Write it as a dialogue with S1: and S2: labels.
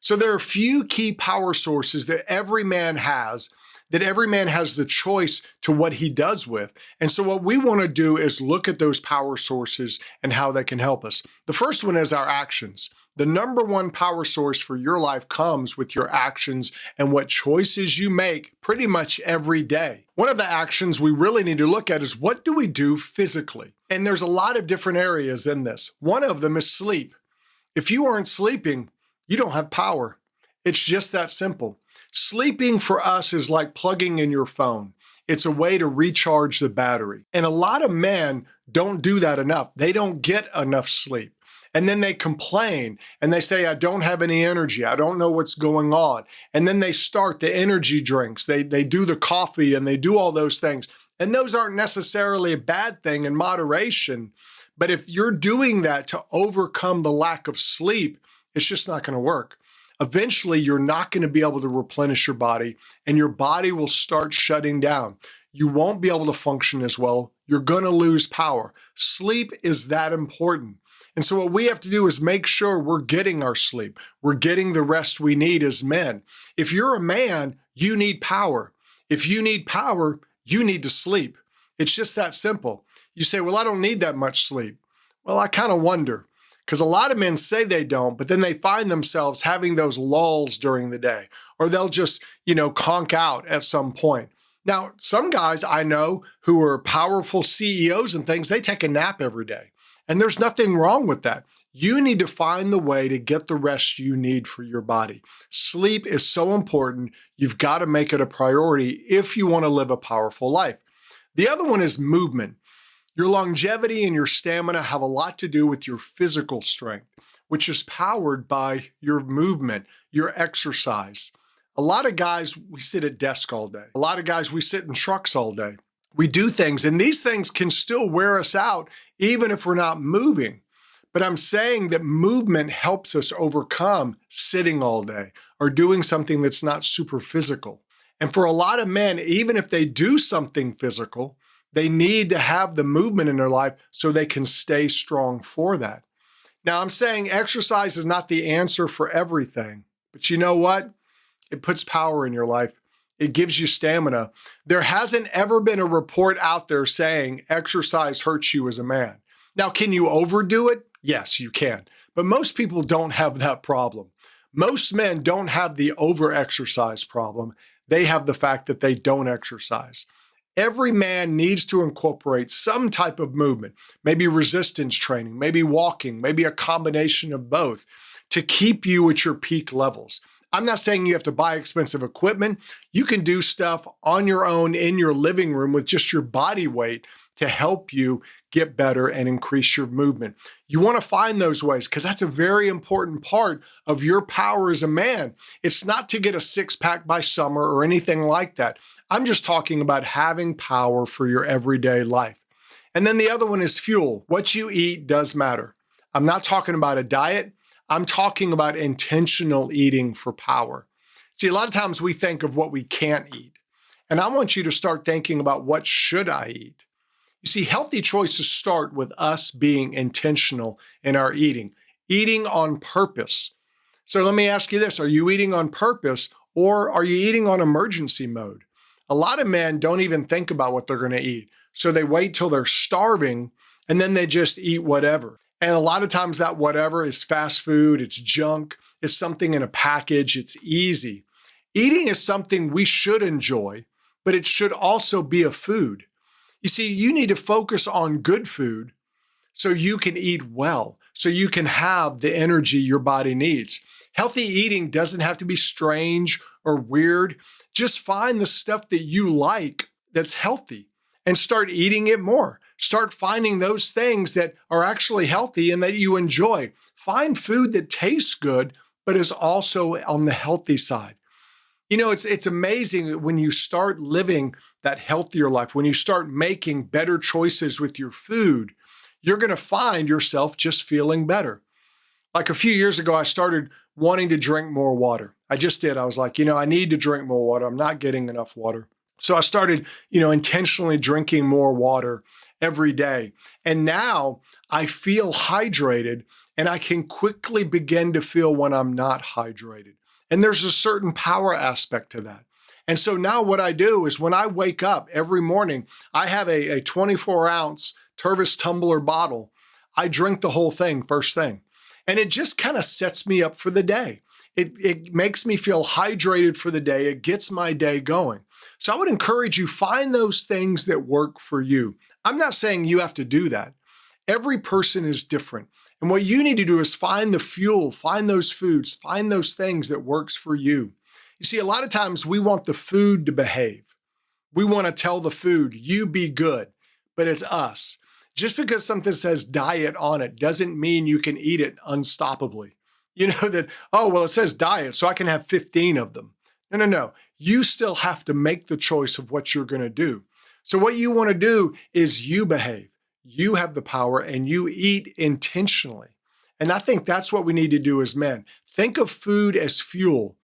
S1: So there are a few key power sources that every man has the choice to what he does with. And so what we want to do is look at those power sources and how they can help us. The first one is our actions. The number one power source for your life comes with your actions and what choices you make pretty much every day. One of the actions we really need to look at is, what do we do physically? And there's a lot of different areas in this. One of them is sleep. If you aren't sleeping, you don't have power. It's just that simple. Sleeping for us is like plugging in your phone. It's a way to recharge the battery. And a lot of men don't do that enough. They don't get enough sleep. And then they complain and they say, I don't have any energy. I don't know what's going on. And then they start the energy drinks. They do the coffee and they do all those things. And those aren't necessarily a bad thing in moderation. But if you're doing that to overcome the lack of sleep, it's just not going to work. Eventually, you're not going to be able to replenish your body and your body will start shutting down. You won't be able to function as well. You're going to lose power. Sleep is that important. And so what we have to do is make sure we're getting our sleep. We're getting the rest we need as men. If you're a man, you need power. If you need power, you need to sleep. It's just that simple. You say, well, I don't need that much sleep. Well, I kind of wonder, because a lot of men say they don't, but then they find themselves having those lulls during the day, or they'll just, conk out at some point. Now, some guys I know who are powerful CEOs and things, they take a nap every day. And there's nothing wrong with that. You need to find the way to get the rest you need for your body. Sleep is so important. You've got to make it a priority if you want to live a powerful life. The other one is movement. Your longevity and your stamina have a lot to do with your physical strength, which is powered by your movement, your exercise. A lot of guys, we sit at desks all day. A lot of guys, we sit in trucks all day. We do things, and these things can still wear us out even if we're not moving. But I'm saying that movement helps us overcome sitting all day or doing something that's not super physical. And for a lot of men, even if they do something physical, they need to have the movement in their life so they can stay strong for that. Now, I'm saying exercise is not the answer for everything, but you know what? It puts power in your life. It gives you stamina. There hasn't ever been a report out there saying exercise hurts you as a man. Now, can you overdo it? Yes, you can. But most people don't have that problem. Most men don't have the over-exercise problem. They have the fact that they don't exercise. Every man needs to incorporate some type of movement, maybe resistance training, maybe walking, maybe a combination of both to keep you at your peak levels. I'm not saying you have to buy expensive equipment. You can do stuff on your own in your living room with just your body weight to help you get better and increase your movement. You want to find those ways because that's a very important part of your power as a man. It's not to get a six-pack by summer or anything like that. I'm just talking about having power for your everyday life. And then the other one is fuel. What you eat does matter. I'm not talking about a diet. I'm talking about intentional eating for power. See, a lot of times we think of what we can't eat. And I want you to start thinking about, what should I eat? You see, healthy choices start with us being intentional in our eating on purpose. So let me ask you this. Are you eating on purpose or are you eating on emergency mode? A lot of men don't even think about what they're going to eat. So they wait till they're starving and then they just eat whatever. And a lot of times that whatever is fast food, it's junk, it's something in a package, it's easy. Eating is something we should enjoy, but it should also be a food. You see, you need to focus on good food so you can eat well, so you can have the energy your body needs. Healthy eating doesn't have to be strange or weird. Just find the stuff that you like that's healthy and start eating it more. Start finding those things that are actually healthy and that you enjoy. Find food that tastes good, but is also on the healthy side. You know, it's amazing that when you start living that healthier life, when you start making better choices with your food, you're going to find yourself just feeling better. Like a few years ago, I started wanting to drink more water. I just did. I was like, I need to drink more water. I'm not getting enough water. So I started, intentionally drinking more water. every day. And now I feel hydrated, and I can quickly begin to feel when I'm not hydrated. And there's a certain power aspect to that. And so now what I do is when I wake up every morning, I have a 24-ounce Tervis tumbler bottle. I drink the whole thing first thing. And it just kind of sets me up for the day. It makes me feel hydrated for the day. It gets my day going. So I would encourage you, find those things that work for you. I'm not saying you have to do that. Every person is different. And what you need to do is find the fuel, find those foods, find those things that works for you. You see, a lot of times we want the food to behave. We want to tell the food, you be good, but it's us. Just because something says diet on it doesn't mean you can eat it unstoppably. You know that, oh, well, it says diet, so I can have 15 of them. No. You still have to make the choice of what you're going to do. So what you want to do is you behave. You have the power, and you eat intentionally. And I think that's what we need to do as men. Think of food as fuel,